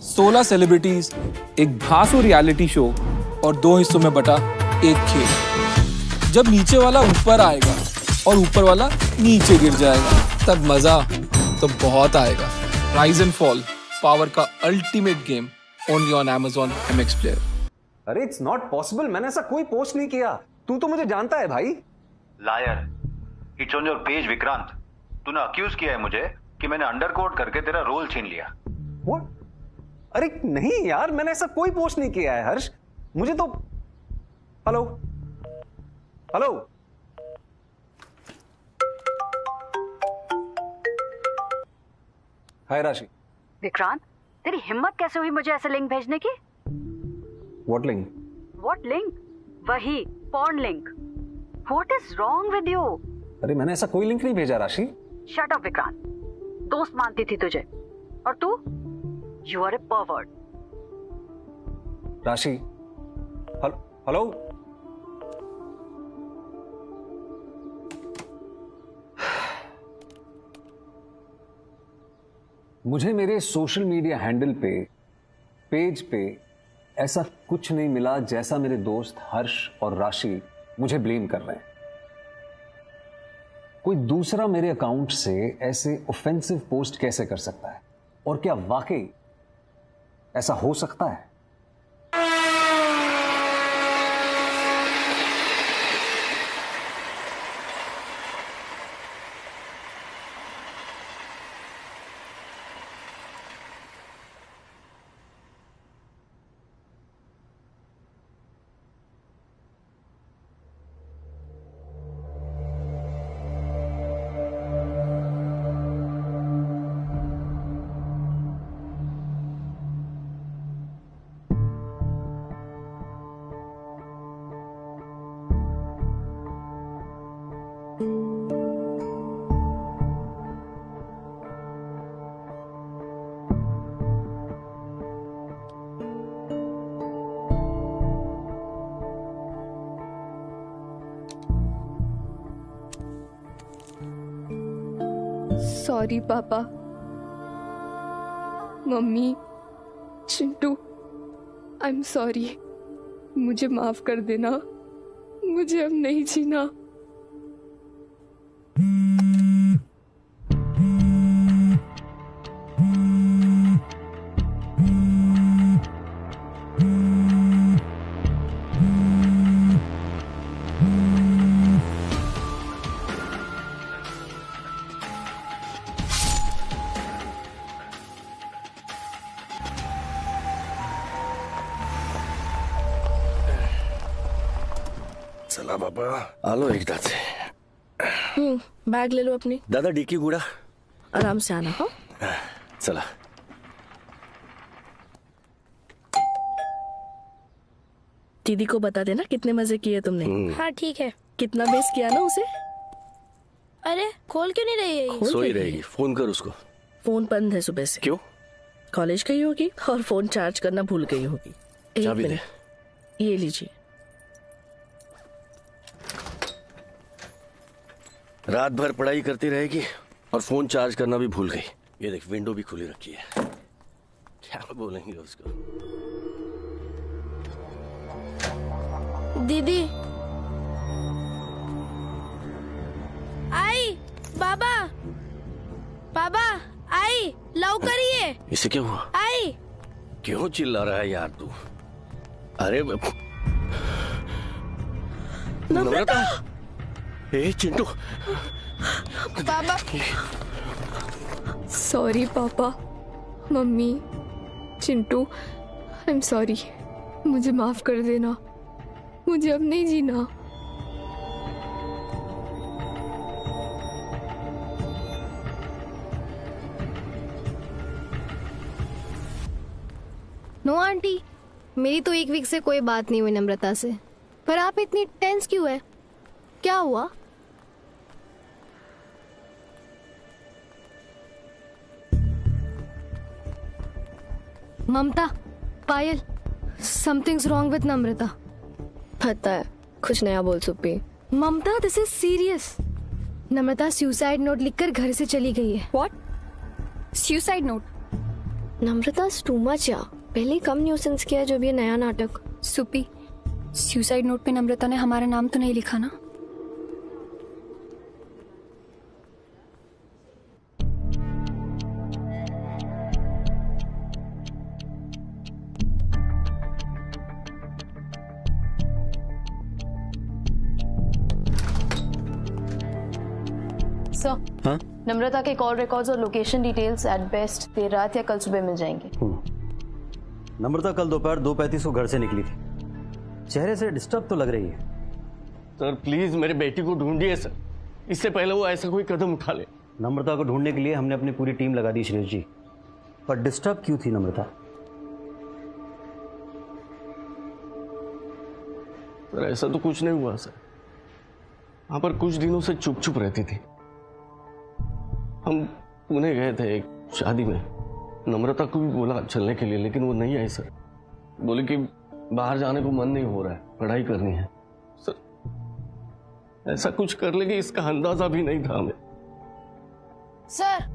16 celebrities, एक धांसू reality show और 2 हिस्सों में बटा एक खेल। जब नीचे वाला ऊपर आएगा और ऊपर वाला नीचे गिर जाएगा, तब मजा तो बहुत आएगा। राइज एंड फॉल, पावर का ultimate game, only on Amazon MX Player। अरे इट्स नॉट पॉसिबल, मैंने ऐसा कोई पोस्ट नहीं किया। तू तो मुझे जानता है भाई। Liar, it's on your page Vikrant. तूने अक्यूज किया है मुझे कि मैंने अंडरकोट करके तेरा रोल छीन लिया। व्हाट? अरे नहीं यार, मैंने ऐसा कोई पोस्ट नहीं किया है हर्ष। मुझे तो हेलो हेलो हाय राशि। विक्रांत, तेरी हिम्मत कैसे हुई मुझे ऐसे लिंक भेजने की? What link? What link? वही porn link. What is wrong with you? अरे मैंने ऐसा कोई लिंक नहीं भेजा राशि। शट अप विक्रांत, दोस्त मानती थी तुझे और तू, यू आर ए परवर्ट। राशि हेलो। मुझे मेरे सोशल मीडिया हैंडल पे, पेज पे ऐसा कुछ नहीं मिला जैसा मेरे दोस्त हर्ष और राशि मुझे ब्लेम कर रहे हैं। कोई दूसरा मेरे अकाउंट से ऐसे ऑफेंसिव पोस्ट कैसे कर सकता है? और क्या वाकई ऐसा हो सकता है? सॉरी पापा, mummy, Chintu, I am sorry. मुझे माफ कर देना, मुझे अब नहीं जीना। चला बाबा, आलो एकदा से। बैग ले लो अपनी। दादा डिक्की गुड़ा। आराम से आना हो। चला। दीदी को बता देना कितने मजे किए तुमने। हाँ ठीक है। कितना बेस किया ना उसे। अरे खोल क्यों नहीं रही है ये? सोई रहेगी, फोन कर उसको। फोन बंद है सुबह से। क्यों? कॉलेज गई होगी और फोन चार्ज करना भूल गई होगी। एक चाबी दे। मिनट, ये लीजिए। रात भर पढ़ाई करती रहेगी और फोन चार्ज करना भी भूल गई। ये देख, विंडो भी खुली रखी है। क्या बोलेंगे उसको? दीदी आई, बाबा बाबा आई, लवकर ये। इसे क्या हुआ? आई। क्यों चिल्ला रहा है यार तू? अरे नम्रता। ए चिंटू। बाबा सॉरी पापा, mummy, Chintu, I am sorry. मुझे माफ कर देना, मुझे अब नहीं जीना। नो आंटी, मेरी तो 1 वीक से कोई बात नहीं हुई नम्रता से। पर आप इतनी टेंस क्यों है? क्या हुआ? Mamta, Payal, somethings wrong with Namrata. पता है, कुछ नया बोल Suppi. Mamta, this is serious. Namrata suicide note लिखकर घर से चली गई है। What? Suicide note? Namrata too much या पहले ही कम न्यूसेंस किया जो भी ये नया नाटक। सुपी, सुसाइड नोट पे नम्रता ने हमारा नाम तो नहीं लिखा ना? सर, हाँ? नम्रता के कॉल रिकॉर्ड्स और लोकेशन डिटेल्स एट बेस्ट देर रात या कल सुबह मिल जाएंगे। नम्रता कल दोपहर 2:35 को घर से निकली थी। चेहरे से डिस्टर्ब तो लग रही है। सर प्लीज मेरे बेटी को ढूंढिए सर, इससे पहले वो ऐसा कोई कदम उठा ले। नम्रता को ढूंढने के लिए हमने अपनी पूरी टीम लगा दी श्रेष्ठ जी, पर डिस्टर्ब क्यों थी नम्रता? सर ऐसा तो कुछ नहीं हुआ सर, वहां पर कुछ दिनों से चुप चुप रहती थी। हम पुणे गए थे एक शादी में, नम्रता को भी बोला चलने के लिए, लेकिन वो नहीं आई सर। बोले कि बाहर जाने को मन नहीं हो रहा है, पढ़ाई करनी है। सर ऐसा कुछ कर लेगी इसका अंदाजा भी नहीं था हमें। सर।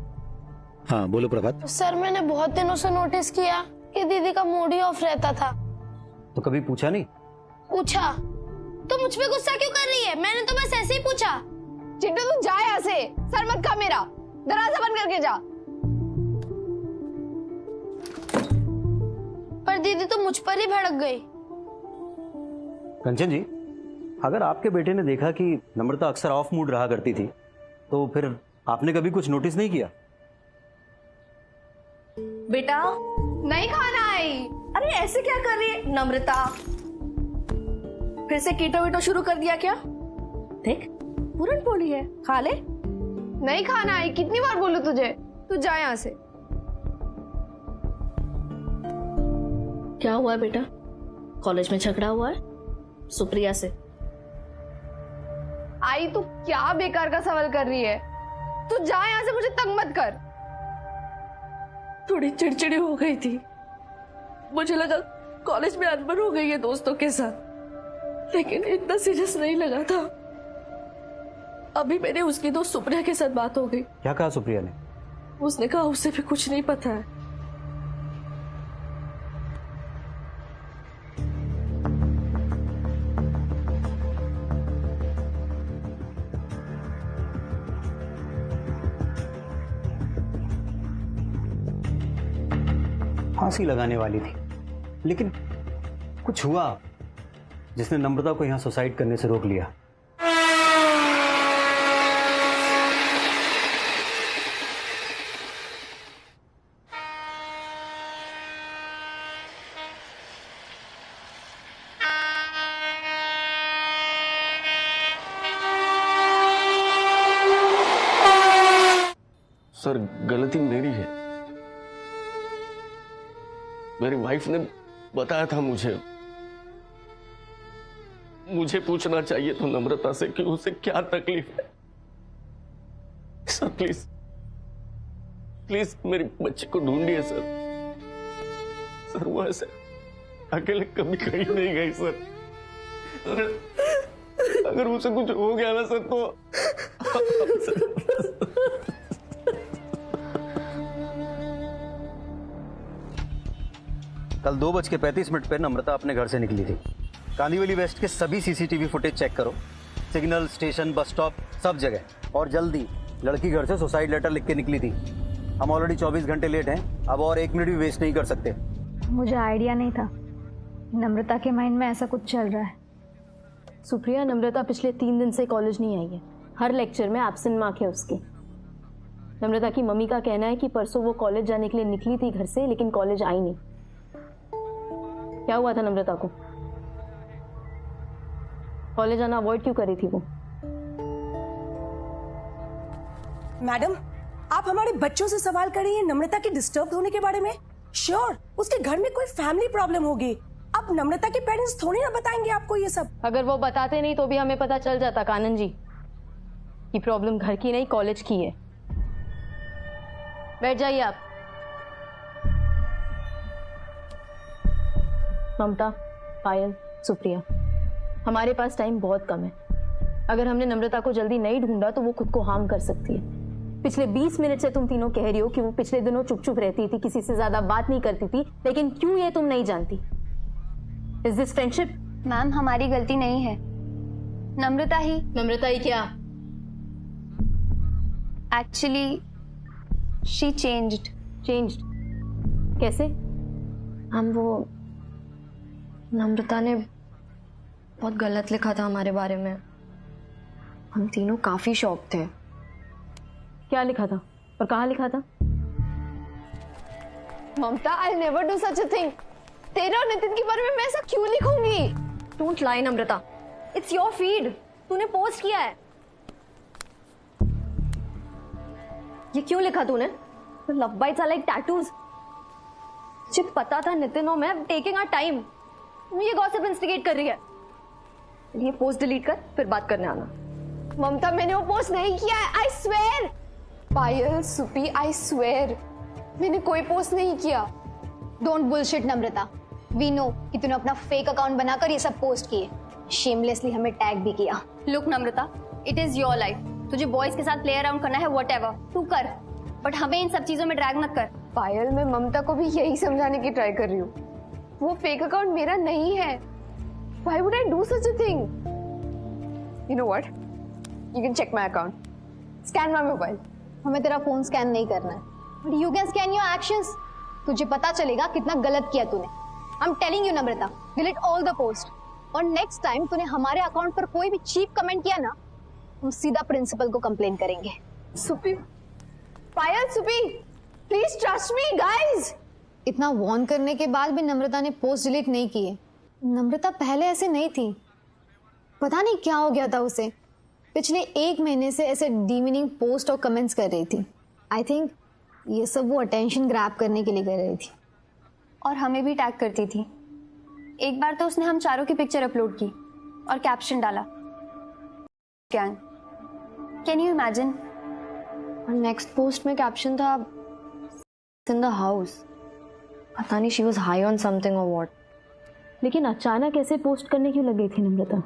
हाँ बोलो प्रभात। सर मैंने बहुत दिनों से नोटिस किया कि दीदी का मूड ही ऑफ रहता था। तो कभी पूछा नहीं? पूछा तो मुझ पे गुस्सा क्यों कर रही है? मैंने तो बस ऐसे ही पूछा। चिंटू तू जा यहाँ से, सर मत खा मेरा, दरवाजा बंद करके जा। पर दीदी तो मुझ पर ही भड़क गई। कंचन जी, अगर आपके बेटे ने देखा कि नम्रता अक्सर ऑफ मूड रहा करती थी, तो फिर आपने कभी कुछ नोटिस नहीं किया? बेटा नहीं खाना है। अरे ऐसे क्या कर रही है नम्रता? फिर से कीटो वीटो शुरू कर दिया क्या? देख पूरन पोली है, खा ले। नहीं खाना है, कितनी बार बोलूं तुझे? तू जा यहाँ से। क्या हुआ है बेटा? कॉलेज में झगड़ा हुआ है सुप्रिया से? आई तू क्या बेकार का सवाल कर रही है? तू जा यहाँ से, मुझे तंग मत कर। थोड़ी चिड़चिड़ी हो गई थी, मुझे लगा कॉलेज में अनबन हो गई है दोस्तों के साथ, लेकिन इतना सीरियस नहीं लगा था। अभी मैंने उसकी दोस्त सुप्रिया के साथ बात हो गई। क्या कहा सुप्रिया ने? उसने कहा उसे भी कुछ नहीं पता है। फांसी लगाने वाली थी, लेकिन कुछ हुआ जिसने नम्रता को यहां सुसाइड करने से रोक लिया। सर गलती मेरी है, मेरी वाइफ ने बताया था मुझे पूछना चाहिए तो नम्रता से कि उसे क्या तकलीफ है। सर प्लीज प्लीज मेरी बच्ची को ढूंढिए सर। सर वो ऐसे अकेले कभी कहीं नहीं गई सर। अगर उसे कुछ हो गया ना सर तो कल 2:35 पे नम्रता अपने घर से निकली थी। कांदीवली वेस्ट के सभी सीसीटीवी फुटेज चेक करो, सिग्नल, स्टेशन, बस स्टॉप, सब जगह। और जल्दी, लड़की घर से सुसाइड लेटर लिख के निकली थी। हम ऑलरेडी 24 घंटे लेट हैं, अब और 1 मिनट भी वेस्ट नहीं कर सकते। मुझे आइडिया नहीं था नम्रता के माइंड में ऐसा कुछ चल रहा है। सुप्रिया, नम्रता पिछले 3 दिन से कॉलेज नहीं आई है। हर लेक्चर में एब्सेंट मार्क है उसकी। नम्रता की मम्मी का कहना है कि परसों वो कॉलेज जाने के लिए निकली थी घर से, लेकिन कॉलेज आई नहीं। क्या हुआ था नम्रता को? कॉलेज आना अवॉइड क्यों कर रही थी वो? मैडम, आप हमारे बच्चों से सवाल कर रही हैं नम्रता के डिस्टर्ब होने के बारे में? श्योर, उसके घर में कोई फैमिली प्रॉब्लम होगी। अब नम्रता के पेरेंट्स थोड़ी ना बताएंगे आपको ये सब। अगर वो बताते नहीं तो भी हमें पता चल जाता कानन जी कि प्रॉब्लम घर की नहीं कॉलेज की है। बैठ जाइए आप। ममता, पायल, सुप्रिया, हमारे पास टाइम बहुत कम है। अगर हमने नम्रता को जल्दी नहीं ढूंढा तो वो खुद को हार्म कर सकती है। पिछले 20 मिनट से तुम तीनों कह रही हो कि वो पिछले दिनों चुप चुप रहती थी, किसी से ज्यादा बात नहीं करती थी, लेकिन क्यों ये तुम नहीं जानती? Is this friendship? मैम हमारी गलती नहीं है, नम्रता ही क्या? Actually she changed. कैसे? हम वो नम्रता ने बहुत गलत लिखा था हमारे बारे में। हम तीनों काफी शॉक थे। क्या लिखा था और कहाँ लिखा था? Mamta, I never do such a thing. तेरे और नितिन के बारे में मैं ऐसा क्यों लिखूंगी? Don't lie Namrata, it's your feed, तूने पोस्ट किया है। ये क्यों लिखा तूने? Love bites are like tattoos. मुझे पता था नितिन और मैं टेकिंग आवर टाइम। ये गॉसिप इंस्टिगेट कर रही है। ये पोस्ट डिलीट कर, फिर बात करने आना। ममता, मैंने वो पोस्ट नहीं किया है, I swear. Payal, Supi, I swear मैंने कोई पोस्ट नहीं किया। Don't bullshit Namrata, we know कि तूने अपना फेक अकाउंट बनाकर ये सब पोस्ट किए, शेमलेसली हमें टैग भी किया। Look Namrata, it is your life, तुझे बॉयज के साथ प्ले अराउंड करना है व्हाटएवर तू कर, बट हमें इन सब चीजों में ड्रैग मत कर। पायल, मैं ममता को भी यही समझाने की ट्राई कर रही हूँ। वो फेक अकाउंट मेरा नहीं है। Why would I do such a thing? You know what? You can check my account. Scan my mobile. हमें तेरा फोन स्कैन नहीं करना है, but you can scan your actions. तुझे पता चलेगा कितना गलत किया तूने। I am telling you Namrata, delete all the post, और नेक्स्ट टाइम तूने हमारे अकाउंट पर कोई भी चीप कमेंट किया ना, हम सीधा प्रिंसिपल को कंप्लेन करेंगे। Soupy, Payal, soupy, please trust me guys. इतना वार्न करने के बाद भी नम्रता ने पोस्ट डिलीट नहीं किए। नम्रता पहले ऐसे नहीं थी, पता नहीं क्या हो गया था उसे। पिछले 1 महीने से ऐसे डीमीनिंग पोस्ट और कमेंट्स कर रही थी। आई थिंक ये सब वो अटेंशन ग्रैब करने के लिए कर रही थी। और हमें भी टैग करती थी। एक बार तो उसने हम चारों की पिक्चर अपलोड की और कैप्शन डाला, कैन यू इमेजिन? और नेक्स्ट पोस्ट में कैप्शन था इन द हाउस। पता नहीं she was high on something और व्हाट। लेकिन अचानक ऐसे पोस्ट करने क्यों लगी थी नम्रता?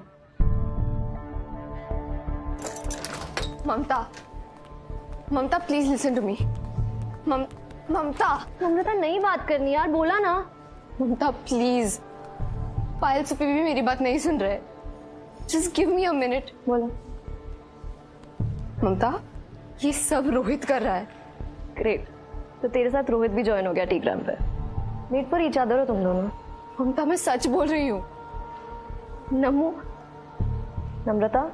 ममता प्लीज लिसन टू मी। ममता, नम्रता नहीं बात करनी यार, बोला ना। ममता प्लीज। पायल, सुपी भी मेरी बात नहीं सुन रहे। Just give me a minute. बोला। ममता, ये सब रोहित कर रहा है। ग्रेट, तो तेरे साथ रोहित भी ज्वाइन हो गया टेलीग्राम पे। वेट फॉर ईच अदर हो तुम दोनों। ममता, मैं सच बोल रही हूँ। नम्रता,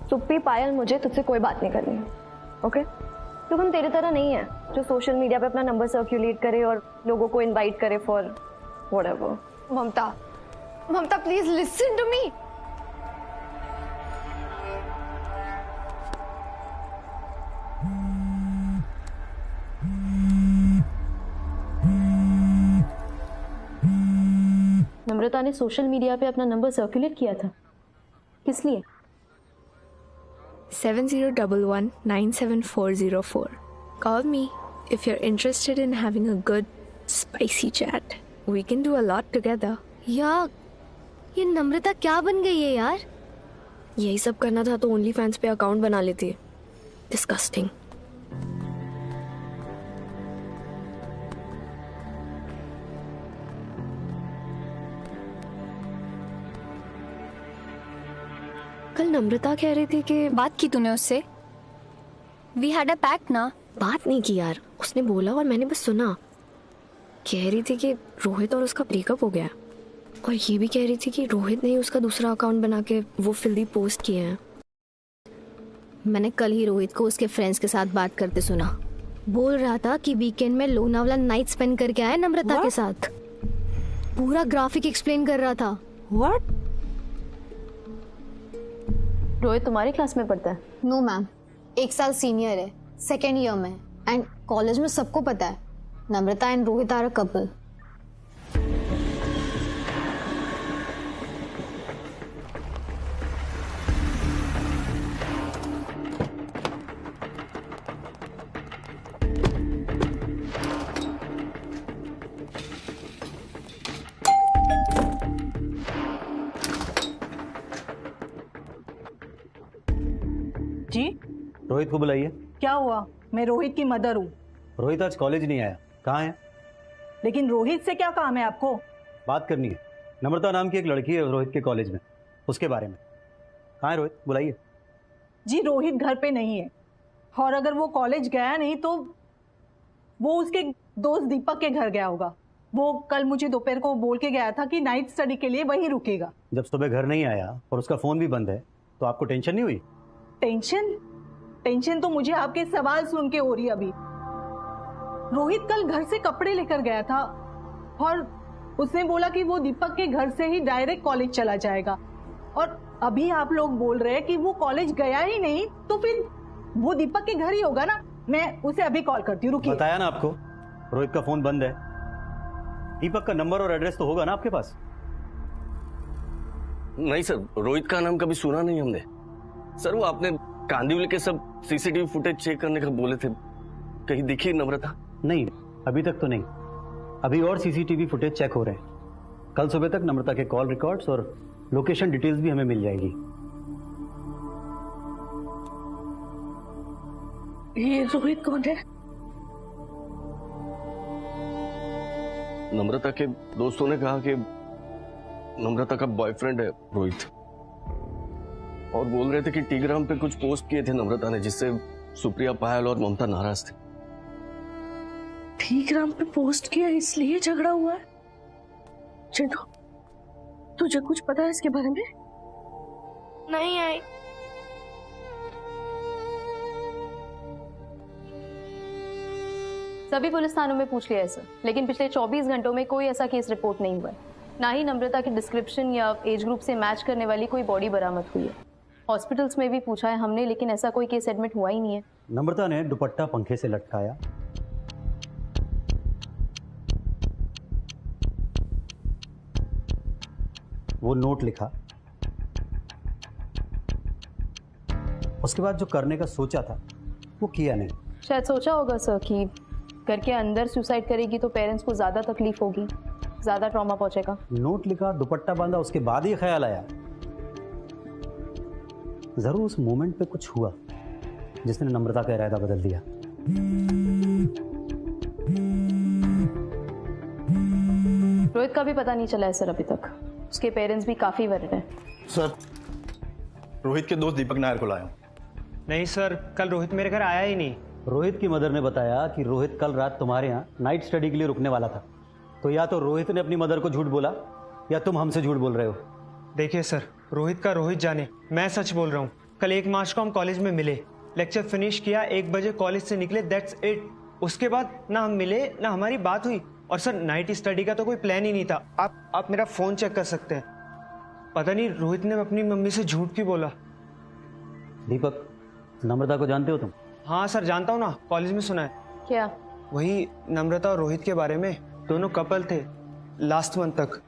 सुप्पी, पायल, मुझे तुझसे कोई बात नहीं करनी है, ओके? तो हम तेरे तरह नहीं है जो सोशल मीडिया पे अपना नंबर सर्कुलेट करे और लोगों को इनवाइट करे for whatever. Mamta please listen to me. Namrata ने सोशल मीडिया पे अपना नंबर सर्कुलेट किया था, किस लिए? 7011974404. Call me if you're interested in having a good, spicy chat. We can do a lot together. यार, ये नम्रता क्या बन गई है यार? यही सब करना था तो ओनली फैंस पे अकाउंट बना लेती है। डिस्गस्टिंग। कल नम्रता कह रही थी कि बात की तूने उससे? वी हैड अ पैक्ट ना। बात नहीं की यार, उसने बोला और मैंने बस सुना। कह रही थी कि रोहित और उसका ब्रेकअप हो गया, और ये भी कह रही थी कि रोहित ने ही उसका दूसरा अकाउंट बना के वो फिल्दी पोस्ट किए हैं। मैंने कल ही रोहित को उसके फ्रेंड्स के साथ बात करते सुना। बोल रहा था कि वीकेंड में लोनावला नाइट स्पेंड करके आया नम्रता के साथ। पूरा ग्राफिक एक्सप्लेन कर रहा था। व्हाट? रोहित तुम्हारी क्लास में पढ़ता है? नो मैम, 1 साल सीनियर है, 2nd ईयर में, एंड कॉलेज में सबको पता है Namrata and Rohit are a couple. जी, रोहित को बुलाइए। क्या हुआ? मैं रोहित की मदर हूँ। रोहित आज कॉलेज नहीं आया, कहाँ है? लेकिन रोहित से क्या काम है आपको? बात करनी है। नम्रता नाम की एक लड़की है रोहित के कॉलेज में, उसके बारे में। कहाँ है रोहित? बुलाइए। जी रोहित घर पे नहीं है, और अगर वो कॉलेज गया नहीं तो वो उसके दोस्त दीपक के घर गया होगा। वो कल मुझे दोपहर को बोल के गया था कि नाइट स्टडी के लिए वहीं रुकेगा। जब सुबह घर नहीं आया और उसका फोन भी बंद है तो आपको टेंशन नहीं हुई? टेंशन तो मुझे आपके सवाल सुन के हो रही है अभी। रोहित कल घर से कपड़े लेकर गया था और उसने बोला कि वो दीपक के घर से ही डायरेक्ट कॉलेज चला जाएगा, और अभी आप लोग बोल रहे हैं कि वो कॉलेज गया ही नहीं, तो फिर वो दीपक के घर ही होगा ना। मैं उसे अभी कॉल करती हूँ, रुकिए। बताया ना आपको, रोहित का फोन बंद है। दीपक का नंबर और एड्रेस तो होगा ना आपके पास? नहीं सर, रोहित का नाम कभी सुना नहीं हमने। सर वो आपने कांदिवली के सब सीसीटीवी फुटेज चेक करने का बोले थे, कहीं दिखी नम्रता? नहीं, अभी तक तो नहीं। अभी और सीसीटीवी फुटेज चेक हो रहे हैं। कल सुबह तक नम्रता के कॉल रिकॉर्ड्स और लोकेशन डिटेल्स भी हमें मिल जाएगी। ये रोहित कौन है? नम्रता के दोस्तों ने कहा कि नम्रता का बॉयफ्रेंड है रोहित, और बोल रहे थे कि टेलीग्राम पे कुछ पोस्ट किए थे नम्रता ने, जिससे सुप्रिया, पायल और ममता नाराज थे। टेलीग्राम पे पोस्ट किया इसलिए झगड़ा हुआ है? चिंटू, तुझे कुछ पता है इसके बारे में? नहीं आई। सभी पुलिस थानों में पूछ लिया है सर, लेकिन पिछले 24 घंटों में कोई ऐसा केस रिपोर्ट नहीं हुआ है। ना ही नम्रता के डिस्क्रिप्शन या एज ग्रुप से मैच करने वाली कोई बॉडी बरामद हुई है। हॉस्पिटल्स में भी पूछा है हमने, लेकिन ऐसा कोई केस एडमिट हुआ ही नहीं है। नम्रता ने दुपट्टा पंखे से लटकाया, वो नोट लिखा, उसके बाद जो करने का सोचा था वो किया नहीं। शायद सोचा होगा सर कि घर के अंदर सुसाइड करेगी तो पेरेंट्स को ज्यादा तकलीफ होगी, ज्यादा ट्रॉमा पहुंचेगा। नोट लिखा, दुपट्टा बांधा, उसके बाद ही ख्याल आया। जरूर उस मोमेंट पे कुछ हुआ जिसने नम्रता का इरादा बदल दिया। रोहित का भी पता नहीं चला है सर अभी तक। उसके पेरेंट्स भी काफी वरिड हैं। सर, रोहित के दोस्त दीपक नायर को लाया। नहीं सर, कल रोहित मेरे घर आया ही नहीं। रोहित की मदर ने बताया कि रोहित कल रात तुम्हारे यहाँ नाइट स्टडी के लिए रुकने वाला था। तो या तो रोहित ने अपनी मदर को झूठ बोला या तुम हमसे झूठ बोल रहे हो। देखिए सर, रोहित का रोहित जाने, मैं सच बोल रहा हूँ। कल 1 मार्च को हम कॉलेज में मिले, लेक्चर फिनिश किया, 1 बजे कॉलेज से निकले, दैट्स इट। उसके बाद ना हम मिले ना हमारी बात हुई। और सर नाइट स्टडी का तो कोई प्लान ही नहीं था। आप मेरा फोन चेक कर सकते हैं। पता नहीं रोहित ने अपनी मम्मी से झूठ क्यों बोला। दीपक, नम्रता को जानते हो तुम? हाँ सर जानता हूँ ना, कॉलेज में सुना है। क्या? वही नम्रता और रोहित के बारे में। दोनों कपल थे लास्ट मंथ तक।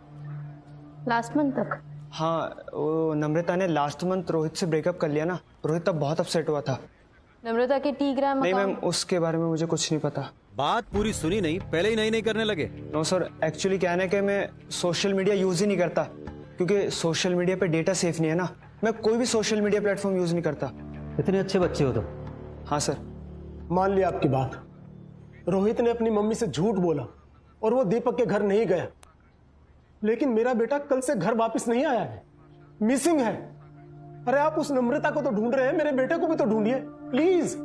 लास्ट मंथ तक? हाँ, वो नम्रता ने लास्ट मंथ रोहित से ब्रेकअप कर लिया ना। रोहित तब बहुत अपसेट हुआ था। नम्रता के टेलीग्राम नहीं मैम, उसके बारे में मुझे कुछ नहीं पता। बात पूरी सुनी नहीं, पहले ही नहीं करने लगे। नो सर, एक्चुअली क्या है ना कि मैं सोशल मीडिया यूज ही नहीं करता, क्योंकि सोशल मीडिया पे डेटा सेफ नहीं है ना। मैं कोई भी सोशल मीडिया प्लेटफॉर्म यूज नहीं करता। इतने अच्छे बच्चे हो तुम। हाँ सर। मान लिया आपकी बात, रोहित ने अपनी मम्मी से झूठ बोला और वो दीपक के घर नहीं गया, लेकिन मेरा बेटा कल से घर वापस नहीं आया है, मिसिंग है। अरे आप उस नम्रता को तो ढूंढ रहे हैं, मेरे बेटे को भी तो ढूंढिए प्लीज।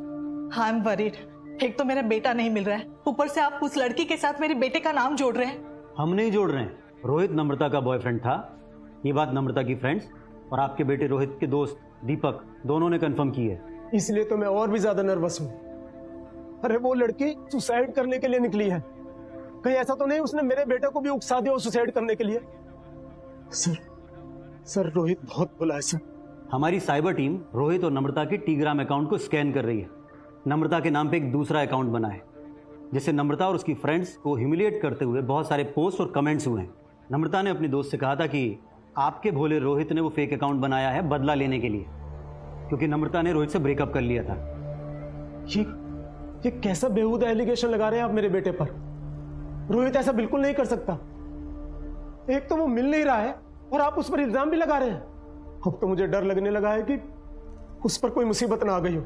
I am worried. एक तो मेरा बेटा नहीं मिल रहा है, ऊपर से आप उस लड़की के साथ मेरे बेटे का नाम जोड़ रहे हैं। हम नहीं जोड़ रहे हैं। रोहित नम्रता का बॉयफ्रेंड था, ये बात नम्रता की फ्रेंड्स और आपके बेटे रोहित के दोस्त दीपक दोनों ने कंफर्म की है। इसलिए तो मैं और भी ज्यादा नर्वस हूँ। अरे वो लड़की सुसाइड करने के लिए निकली है, कहीं ऐसा तो नहीं उसने मेरे बेटे को भी उकसा दिया सुसाइड करने के लिए? सर रोहित बहुत बुला है सर। हमारी साइबर टीम रोहित और नम्रता के टेलीग्राम अकाउंट को स्कैन कर रही है। नम्रता के नाम पे एक दूसरा अकाउंट बना है, जिससे नम्रता और उसकी फ्रेंड्स को ह्यूमिलिएट करते हुए बहुत सारे पोस्ट और कमेंट्स हुए हैं। नम्रता ने अपने दोस्त से कहा था कि आपके भोले रोहित ने वो फेक अकाउंट बनाया है बदला लेने के लिए, क्योंकि नम्रता ने रोहित से ब्रेकअप कर लिया था। ये कैसा बेहुदा एलिगेशन लगा रहे हैं आप मेरे बेटे पर? रोहित ऐसा बिल्कुल नहीं कर सकता। एक तो वो मिल नहीं रहा है और आप उस पर इल्जाम भी लगा रहे हैं। अब तो मुझे डर लगने लगा है कि उस पर कोई मुसीबत ना आ गई हो।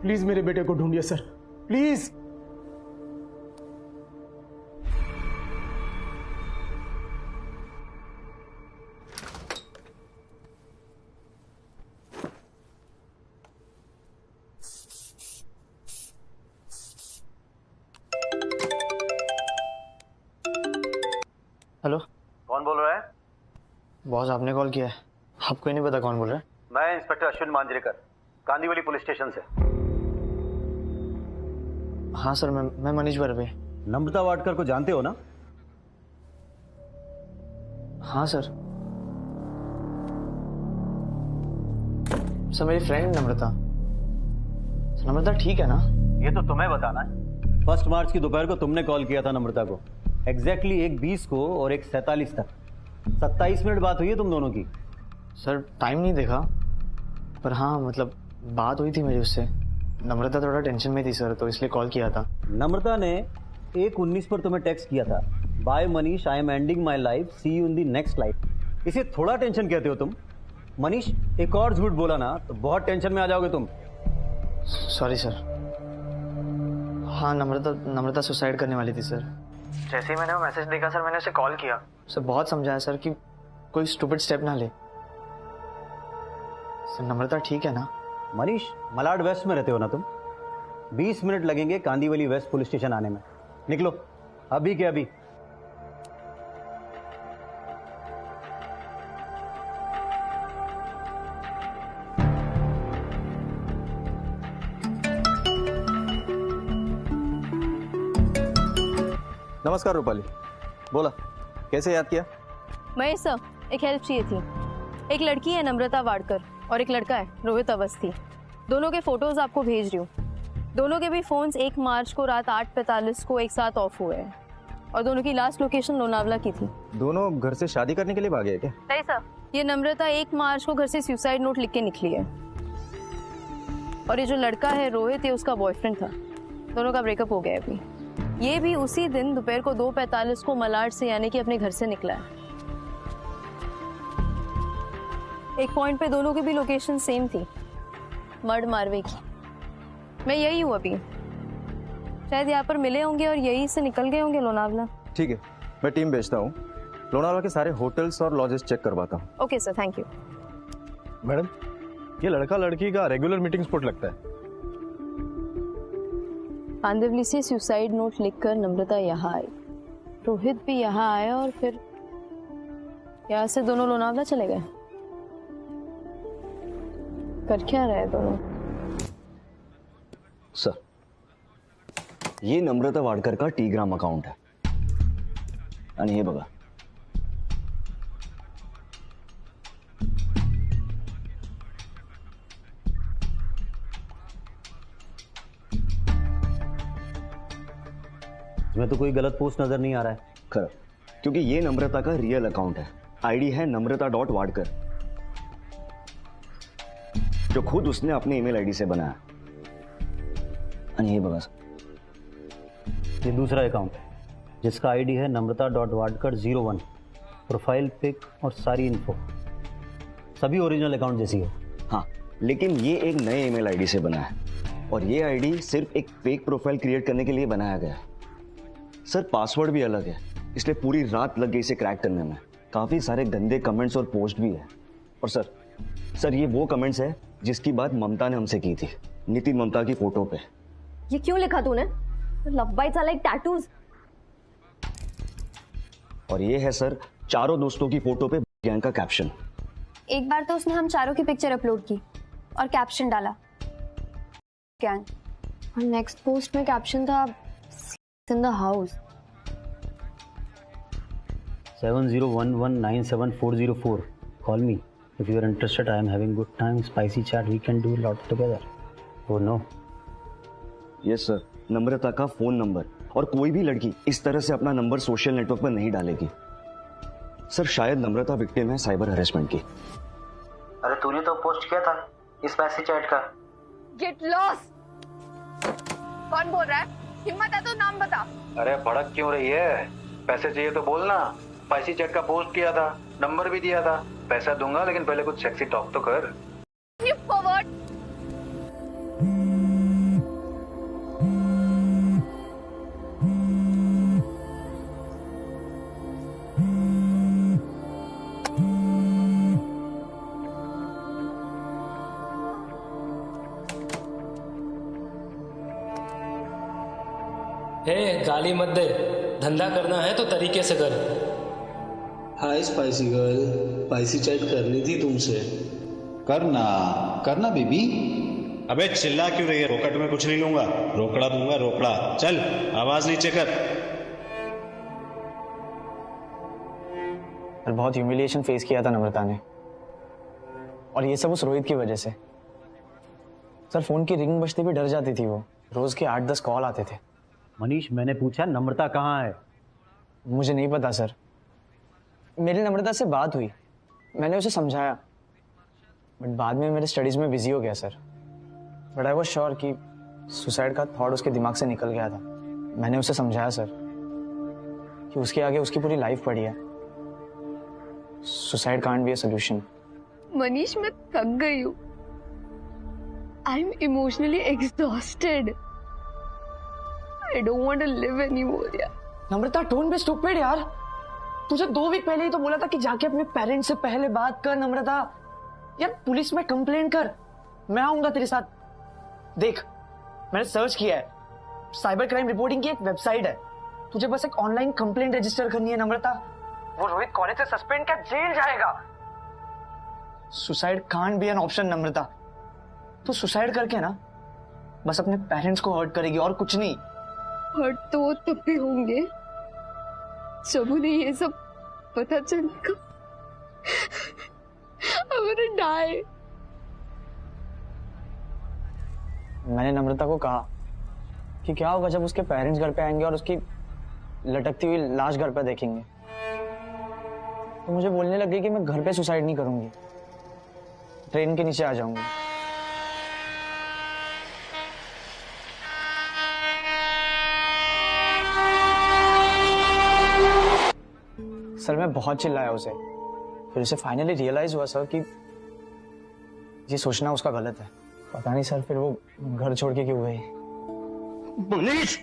प्लीज मेरे बेटे को ढूंढिए सर, प्लीज। हेलो, कौन बोल रहा है? बॉस आपने कॉल किया है। आपको ही नहीं पता कौन बोल रहा है? मैं inspector Ashwin Manjrekar, Kandivali police station से। हाँ सर, मैं मनीष बर्वे। नम्रता वाडकर को जानते हो ना? हाँ सर। सर मेरी फ्रेंड नम्रता। नम्रता ठीक है ना? ये तो तुम्हें बताना है। 1 मार्च की दोपहर को तुमने कॉल किया था नम्रता को, एग्जैक्टली 1:20 को और 1:47 तक। 27 मिनट बात हुई है तुम दोनों की। सर टाइम नहीं देखा, पर हाँ मतलब बात हुई थी मेरी उससे। नम्रता थोड़ा टेंशन में थी सर, तो इसलिए कॉल किया था। नम्रता ने 1:19 पर तुम्हें टेक्स्ट किया था, bye Manish, I am ending my life, see you in the next life. इसे थोड़ा टेंशन कहते हो तुम? मनीष एक और झूठ बोला ना तो बहुत टेंशन में आ जाओगे तुम। Sorry sir. हाँ नम्रता सुसाइड करने वाली थी सर। जैसे ही मैंने वो मैसेज देखा सर, मैंने उसे कॉल किया। सर बहुत समझाया सर कि कोई स्टूपिड स्टेप ना ले। सर नम्रता ठीक है ना? मनीष, मलाड वेस्ट में रहते हो ना तुम? 20 मिनट लगेंगे कांदीवली वेस्ट पुलिस स्टेशन आने में। निकलो अभी के अभी। नमस्कार रूपाली, बोला कैसे याद किया? महेश सर, एक हेल्प चाहिए थी। एक लड़की है नम्रता वाडकर और एक लड़का है रोहित अवस्थी। दोनों के फोटोज आपको भेज रही हूँ। दोनों के भी फोन्स 1 मार्च को रात 8:45 को एक साथ ऑफ हुए हैं और दोनों की लास्ट लोकेशन लोनावला की थी। दोनों घर से शादी करने के लिए भागे हैं क्या? नहीं सर, ये नम्रता 1 मार्च को घर से सुसाइड नोट लिख के निकली है और ये जो लड़का है रोहित, ये उसका बॉयफ्रेंड था। दोनों का ब्रेकअप हो गया है अभी। ये भी उसी दिन दोपहर को 2:45 को मलाड से यानी कि अपने घर से निकला है। एक पॉइंट पे दोनों की भी लोकेशन सेम थी, मर्ड मारवे की। मैं यही हूँ अभी, शायद यहाँ पर मिले होंगे और यही से निकल गए होंगे लोनावला। ठीक है, मैं टीम भेजता हूँ, लोनावला के सारे होटल्स और लॉजेस चेक करवाता हूँ। Okay sir, thank you. Madam, ये लड़का लड़की का रेगुलर मीटिंग स्पॉट लगता है। कांदिवली से सुसाइड नोट लिखकर नम्रता यहाँ आई, रोहित भी यहाँ आया और फिर यहाँ से दोनों लोनावला चले गए। कर क्या रहे दोनों? सर, ये नम्रता वाडकर का टीग्राम अकाउंट है आणि हे बघा। इसमें तो कोई गलत पोस्ट नजर नहीं आ रहा है। खरा, क्योंकि ये नम्रता का रियल अकाउंट है। आईडी है namrata.wadkar, जो खुद उसने अपने ईमेल आईडी से बनाया। ये बघा, ये दूसरा अकाउंट है जिसका आईडी है namrata.wadkar01, प्रोफाइल पिक और सारी इन्फो सभी ओरिजिनल अकाउंट जैसी है। हाँ, लेकिन ये एक नए ईमेल आईडी से बना है और ये आईडी सिर्फ एक फेक प्रोफाइल क्रिएट करने के लिए बनाया गया है। सर पासवर्ड भी अलग है, इसलिए पूरी रात लग गई इसे क्रैक करने में। काफी सारे गंदे कमेंट्स और पोस्ट भी है। और सर ये वो कमेंट्स है जिसकी बात ममता ने हमसे की थी, नितिन ममता की फोटो पे। ये क्यों लिखा तूने? Love bites are like tattoos. और ये है सर चारों दोस्तों की फोटो पे गैंग का कैप्शन। एक बार तो उसने हम चारों की पिक्चर अपलोड की और कैप्शन डाला गैंग, और नेक्स्ट पोस्ट में कैप्शन था in the house. 7011974404 call me if you are interested. I am having good time, spicy chat, we can do lot together. Oh no. Yes sir, Namrata का phone number, और कोई भी लड़की इस तरह से अपना नंबर सोशल नेटवर्क पर नहीं डालेगी। सर शायद नम्रता विक्टिम है साइबर हरेसमेंट की। अरे तूने तो पोस्ट किया था इस स्पाइसी चैट का। Get lost. कौन बोल रहा है? हिम्मत है तो नाम बता। अरे भड़क क्यों रही है? पैसे चाहिए तो बोलना। स्पाइसी चैट का पोस्ट किया था, नंबर भी दिया था। पैसा दूंगा, लेकिन पहले कुछ सेक्सी टॉक तो कर। फॉरवर्ड। गाली मत दे, धंधा करना है तो तरीके से कर। हाय स्पाइसी गर्ल, स्पाइसी चैट करनी थी तुमसे। करना करना बेबी। अबे चिल्ला क्यों रही है? रोकट में कुछ नहीं लूंगा, रोकड़ा दूंगा रोकड़ा। चल आवाज नीचे कर। बहुत ह्यूमिलिएशन फेस किया था नम्रता ने, और ये सब उस रोहित की वजह से। सर फोन की रिंग बजते भी डर जाती थी वो। रोज के 8-10 कॉल आते थे। मनीष, मैंने पूछा नम्रता कहाँ है? मुझे नहीं पता सर। मेरी नम्रता से बात हुई, मैंने उसे समझाया, बट बाद में मेरे स्टडीज में बिजी हो गया sir. But I was sure कि सुसाइड का थॉट उसके दिमाग से निकल गया था। मैंने उसे समझाया सर कि उसके आगे उसकी पूरी लाइफ पड़ी है। Suicide can't be a solution. Manish, मैं थक गई हूँ। I am emotionally exhausted. I don't want to live anymore यार। नम्रता, डोंट बी स्टूपिड यार। तुझे 2 वीक पहले ही तो बोला था कि जाके अपने पेरेंट्स से पहले बात कर। नम्रता यार, पुलिस में कंप्लेन कर, मैं आऊंगा तेरे साथ। देख, मैंने सर्च किया है, साइबर क्राइम रिपोर्टिंग की एक वेबसाइट है। तुझे बस एक ऑनलाइन कंप्लेंट रजिस्टर करनी है नम्रता। वो रोहित कॉलेज से सस्पेंड कर जेल जाएगा। Suicide can't be an option Namrata. तू सुसाइड करके ना बस अपने पेरेंट्स को हर्ट करेगी और कुछ नहीं। हर्ट तो वो तब भी होंगे जब उन्हें ये सब पता चलेगा। I'm gonna die. मैंने नम्रता को कहा कि क्या होगा जब उसके पेरेंट्स घर पे आएंगे और उसकी लटकती हुई लाश घर पे देखेंगे। तो मुझे बोलने लगी कि मैं घर पे सुसाइड नहीं करूंगी, ट्रेन के नीचे आ जाऊंगी। सर मैं बहुत चिल्लाया उसे, फिर उसे फाइनली रियलाइज हुआ सर कि ये सोचना उसका गलत है। पता नहीं सर फिर वो घर छोड़ के क्यों गई। मनीष,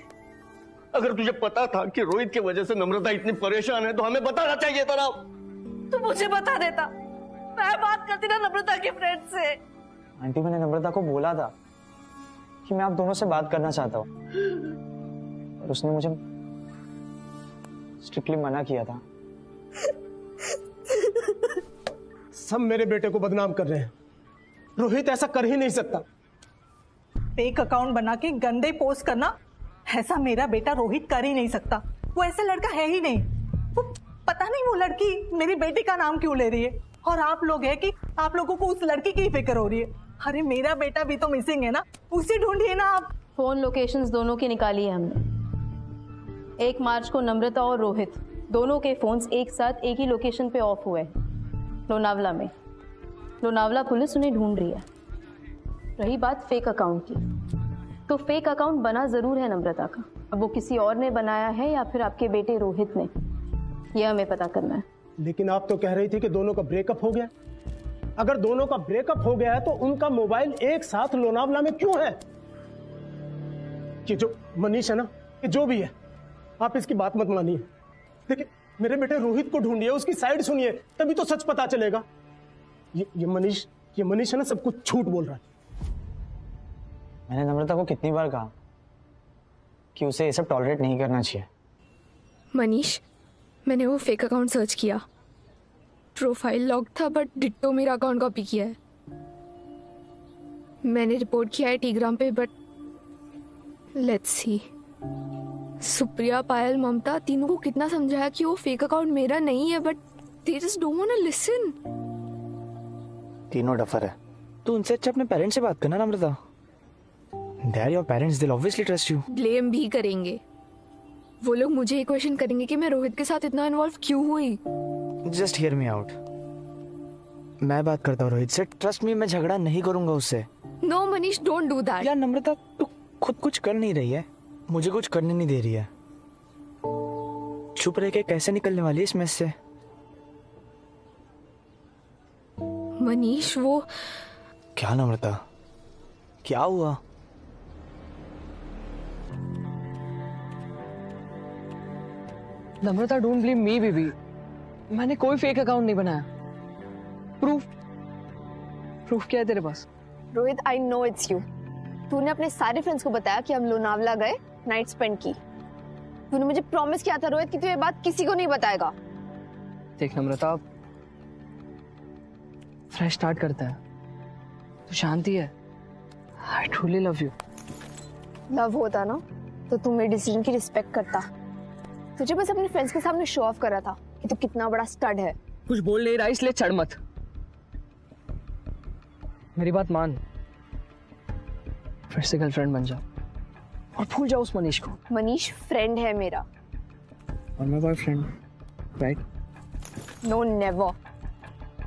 अगर तुझे पता था कि रोहित की वजह से नम्रता इतनी परेशान है तो हमें बताना चाहिए था ना। तू मुझे बता देता, मैं बात करती ना नम्रता के फ्रेंड से। आंटी, मैंने नम्रता को बोला था कि मैं आप दोनों से बात करना चाहता हूँ, और उसने मुझे स्ट्रिक्टली मना किया था। सब मेरे बेटे को बदनाम कर रहे हैं। रोहित ऐसा कर ही नहीं सकता। फेक अकाउंट बना के गंदे पोस्ट करना, ऐसा मेरा बेटा रोहित कर ही नहीं सकता। वो ऐसा लड़का है ही नहीं। वो पता नहीं वो लड़की मेरी बेटी का नाम क्यों ले रही है, और आप लोग है कि आप लोगों को उस लड़की की फिक्र हो रही है। अरे मेरा बेटा भी तो मिसिंग है ना, उसे ढूंढिए ना आप। फोन लोकेशंस दोनों की निकाली है हमने। 1 मार्च को नम्रता और रोहित दोनों के फोन्स एक साथ एक ही लोकेशन पे ऑफ हुए, लोनावला में। लोनावला पुलिस उन्हें ढूंढ रही है। रही बात फेक अकाउंट की, तो फेक अकाउंट बना जरूर है नम्रता का। अब वो किसी और ने बनाया है या फिर आपके बेटे रोहित ने, यह हमें पता करना है। लेकिन आप तो कह रही थी कि दोनों का ब्रेकअप हो गया। अगर दोनों का ब्रेकअप हो गया है तो उनका मोबाइल एक साथ लोनावला में क्यों है? कि जो मनीष है ना, कि जो भी है, आप इसकी बात मत मानिए। देखिए, मेरे बेटे रोहित को ढूंढिए, उसकी साइड सुनिए, तभी तो सच पता चलेगा। ये मनीष है ना, सब कुछ झूठ बोल रहा है। मैंने नम्रता को कितनी बार कहा कि उसे ये सब टॉलरेट नहीं करना चाहिए। मनीष, मैंने वो फेक अकाउंट सर्च किया, प्रोफाइल लॉक था, बट डिट्टो मेरा अकाउंट कॉपी किया है। मैंने रिपोर्ट किया है टेलीग्राम पे, बट लेट्स सी। सुप्रिया, पायल, ममता, तीनों को कितना समझाया कि वो फेक अकाउंट मेरा नहीं है, but they just don't want to listen. तीनों डफर है। तो उनसे अच्छा अपने पेरेंट्स से बात करना Namrata. They are your parents, they'll obviously trust you. Blame भी करेंगे वो लोग, मुझे ये क्वेश्चन करेंगे कि मैं रोहित के साथ इतना इन्वॉल्व क्यों हुई। Just hear me out. मैं बात करता हूँ रोहित से, ट्रस्ट मी, मैं झगड़ा नहीं करूंगा उससे। No Manish, don't do that. यार नम्रता, तू खुद कुछ कर नहीं रही है, मुझे कुछ करने नहीं दे रही है। चुप रह के कैसे निकलने वाली है इस मेस से? मनीष, वो क्या नम्रता, क्या हुआ? नम्रता, डोंट ब्लेम मी बेबी। मैंने कोई फेक अकाउंट नहीं बनाया। प्रूफ क्या है तेरे पास? Rohit, I know it's you. तूने अपने सारे फ्रेंड्स को बताया कि हम लोनावला गए, नाइट स्पेंड की। तूने मुझे प्रॉमिस किया था रोहित कि तू ये बात किसी को नहीं बताएगा। देख नम्रता, फ्रेश स्टार्ट करता है, तू शांति है। I truly love you. Love होता ना तो तू मेरे डिसीजन की रिस्पेक्ट करता। तुझे बस अपने फ्रेंड्स के सामने शो ऑफ कर रहा था कि तू कितना बड़ा स्टड है। कुछ बोल नहीं रहा इसलिए चढ़ मत। मेरी बात मान, फिर से गर्लफ्रेंड बन जा और भूल जाओ उस मनीष को। मनीष फ्रेंड है मेरा और मैं बॉयफ्रेंड, राइट? No never.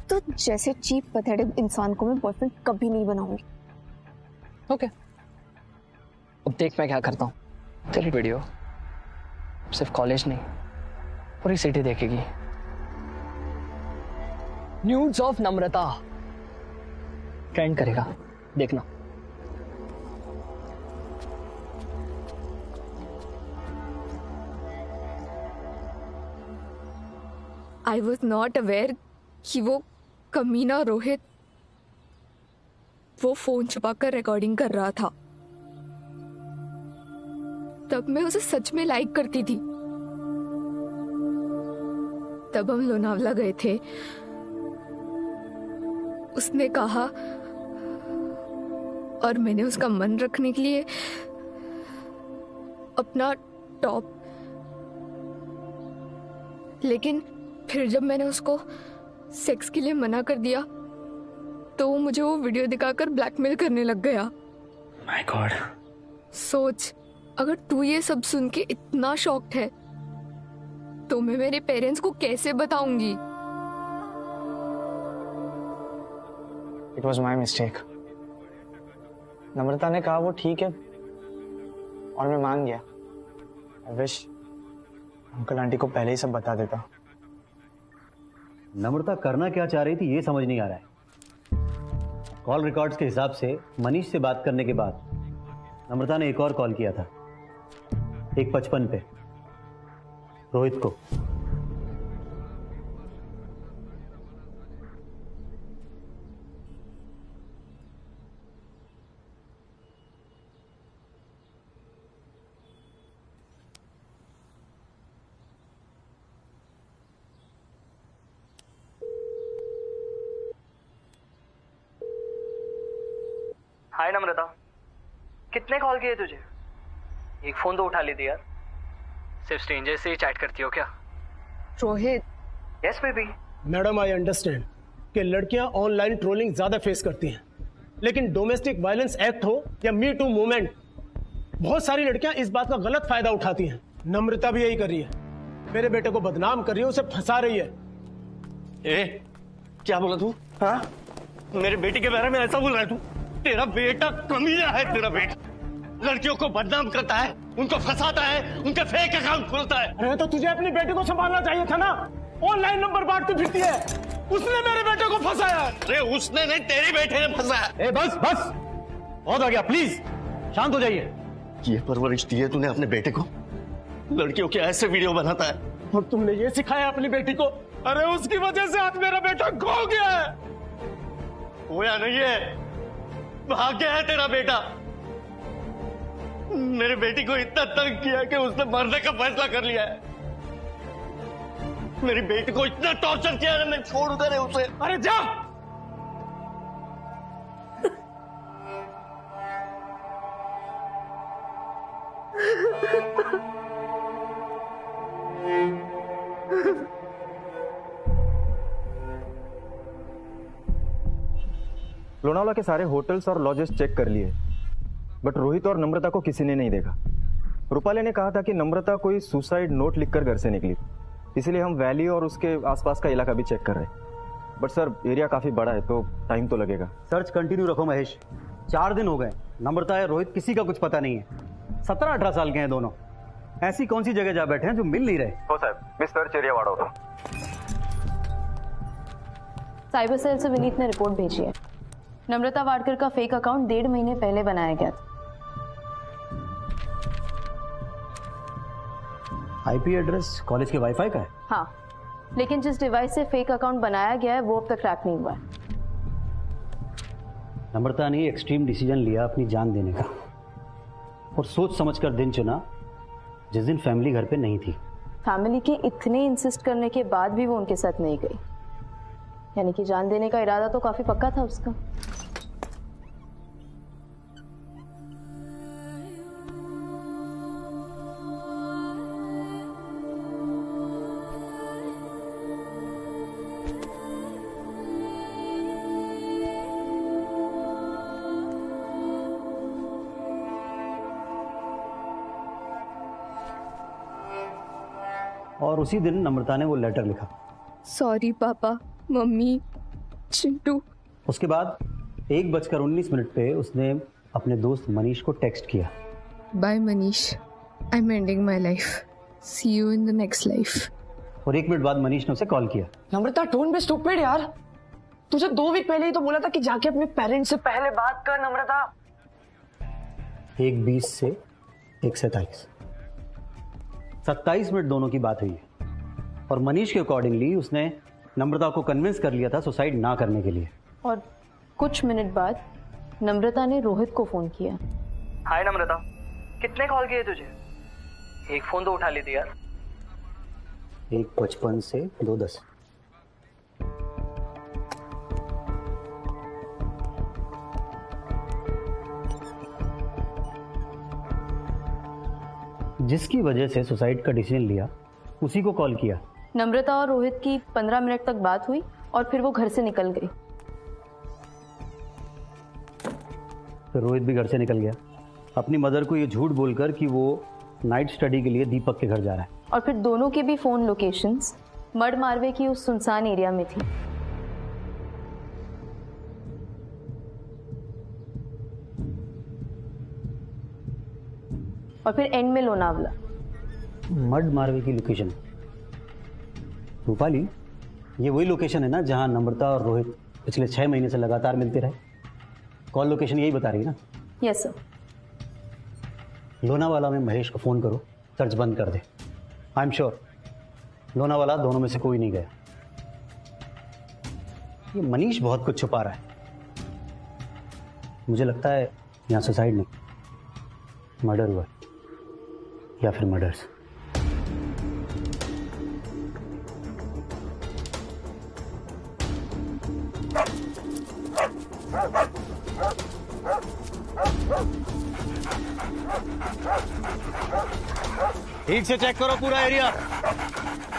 तो जैसे चीप पैथेटिक इंसान को मैं बॉयफ्रेंड कभी नहीं बनाऊंगी। ओके, अब देख मैं क्या करता हूँ। तेरी वीडियो सिर्फ कॉलेज नहीं पूरी सिटी देखेगी। न्यूड्स ऑफ नम्रता ट्रेंड करेगा, देखना। आई वॉज नॉट अवेयर कि वो कमीना रोहित वो फोन छुपाकर रिकॉर्डिंग कर रहा था। तब मैं उसे सच में लाइक करती थी। तब हम लोनावला गए थे, उसने कहा और मैंने उसका मन रखने के लिए अपना टॉप, लेकिन फिर जब मैंने उसको सेक्स के लिए मना कर दिया तो वो मुझे वो वीडियो दिखाकर ब्लैकमेल करने लग गया। My God. सोच, अगर तू ये सब सुन के इतना शॉक्ड है तो मैं मेरे पेरेंट्स को कैसे बताऊंगी? It was my mistake. Namrata ने कहा वो ठीक है और मैं मान गया। आई विश अंकल आंटी को पहले ही सब बता देता। नम्रता करना क्या चाह रही थी ये समझ नहीं आ रहा है। कॉल रिकॉर्ड्स के हिसाब से मनीष से बात करने के बाद नम्रता ने एक और कॉल किया था 1:55 पे रोहित को। हाय नम्रता, कितने कॉल किए तुझे? एक फोन तो उठा लेती यार। सिर्फ स्ट्रेंजर से ही चैट करती हो क्या? Rohit. Yes baby. Madam, I understand कि लड़कियां ऑनलाइन ट्रोलिंग ज्यादा फेस करती हैं, लेकिन डोमेस्टिक वायलेंस एक्ट हो या मी टू मूवमेंट, बहुत सारी लड़कियां इस बात का गलत फायदा उठाती हैं। नम्रता भी यही कर रही है, मेरे बेटे को बदनाम कर रही है, उसे फंसा रही है। ए, क्या बोला तू? हाँ, मेरे बेटे के बारे में ऐसा बोल रहा है तू? तेरा बेटा कमीना है। तेरा बेटा लड़कियों को बदनाम करता है, उनको फंसाता है, उनके फेक अकाउंट खोलता है। अरे तो तुझे अपनी बेटी को संभालना चाहिए था ना। ऑनलाइन नंबर बांटती फिरती है, उसने मेरे बेटे को फंसाया। अरे उसने नहीं, तेरे बेटे ने फंसाया। ए बस बस, बहुत हो गया, प्लीज शांत हो जाइए। ये परवरिश दी है तूने अपने बेटे को? लड़कियों के ऐसे वीडियो बनाता है और तुमने ये सिखाया अपनी बेटी को। अरे उसकी वजह से आज मेरा बेटा खो गया है। खोया नहीं है, भाग गया है तेरा बेटा। मेरे बेटी को इतना तंग किया कि उसने मरने का फैसला कर लिया है। मेरी बेटी को इतना टॉर्चर किया है, मैं छोड़ उधर है उसे। अरे जा। लोनावला के सारे होटल्स और लॉजेस चेक कर लिए, बट रोहित और नम्रता को किसी ने नहीं देखा। रूपाली ने कहा था कि नम्रता कोई सुसाइड नोट लिखकर घर से निकली, इसलिए हम वैली और उसके आसपास का इलाका भी चेक कर रहे हैं। बट सर, एरिया काफी बड़ा है तो टाइम तो लगेगा। सर्च कंटिन्यू रखो महेश। 4 दिन हो गए, नम्रता या रोहित किसी का कुछ पता नहीं है। 17-18 साल के हैं दोनों। ऐसी कौन सी जगह जा बैठे हैं जो मिल नहीं रहे? हो साहब, मैं सर्च एरिया वाड़ा होता। साइबर सेल से विनीत ने रिपोर्ट भेजी है। नम्रता वाडकर का फेक अकाउंट 1.5 महीने पहले बनाया गया था। आईपी एड्रेस कॉलेज के वाईफाई का है? हाँ, लेकिन जिस डिवाइस से फेक अकाउंट बनाया गया है वो अब तक क्रैक नहीं हुआ है। नम्रता ने एक्सट्रीम डिसीजन लिया अपनी जान देने का, और सोच समझकर दिन चुना जिस दिन फैमिली घर पे नहीं थी। फैमिली के इतने इंसिस्ट करने के बाद भी वो उनके साथ नहीं गई, यानी कि जान देने का इरादा तो काफी पक्का था उसका। और उसी दिन नम्रता ने वो लेटर लिखा। सॉरी पापा, मम्मी, चिंटू। उसके बाद 1:19 पे उसने अपने दोस्त मनीष को टेक्स्ट किया। Bye Manish, I am ending my life, see you in the next life. और 1 मिनट बाद मनीष ने उसे कॉल किया। नम्रता डोंट बी स्टूपिड यार, तुझे 2 वीक पहले ही तो बोला था कि जाके अपने पेरेंट्स से पहले बात कर नम्रता। 1:20 से 1:27 27 मिनट दोनों की बात हुई है। और मनीष के अकॉर्डिंगली उसने नम्रता को कन्विंस कर लिया था सुसाइड ना करने के लिए। और कुछ मिनट बाद नम्रता ने रोहित को फोन किया। हाय नम्रता, कितने कॉल किए तुझे? एक फोन तो उठा लेती यार। 1:55 से 2:10। जिसकी वजह से सुसाइड का डिसीजन लिया उसी को कॉल किया। नम्रता और रोहित की 15 मिनट तक बात हुई और फिर वो घर से निकल गई। फिर रोहित भी घर से निकल गया, अपनी मदर को ये झूठ बोलकर कि वो नाइट स्टडी के लिए दीपक के घर जा रहा है। और फिर दोनों की भी फोन लोकेशंस मड मारवे की उस सुनसान एरिया में थी। और फिर एंड में लोनावला। मड मारवे की लोकेशन, रूपाली, ये वही लोकेशन है ना जहां नम्रता और रोहित पिछले 6 महीने से लगातार मिलते रहे? कॉल लोकेशन यही बता रही है ना? Yes sir. लोनावाला में महेश को फोन करो, सर्च बंद कर दे। आई एम श्योर लोनावाला दोनों में से कोई नहीं गया। ये मनीष बहुत कुछ छुपा रहा है। मुझे लगता है यहाँ सुसाइड नहीं, मर्डर हुआ या फिर मर्डर्स। ठीक से चेक करो पूरा एरिया,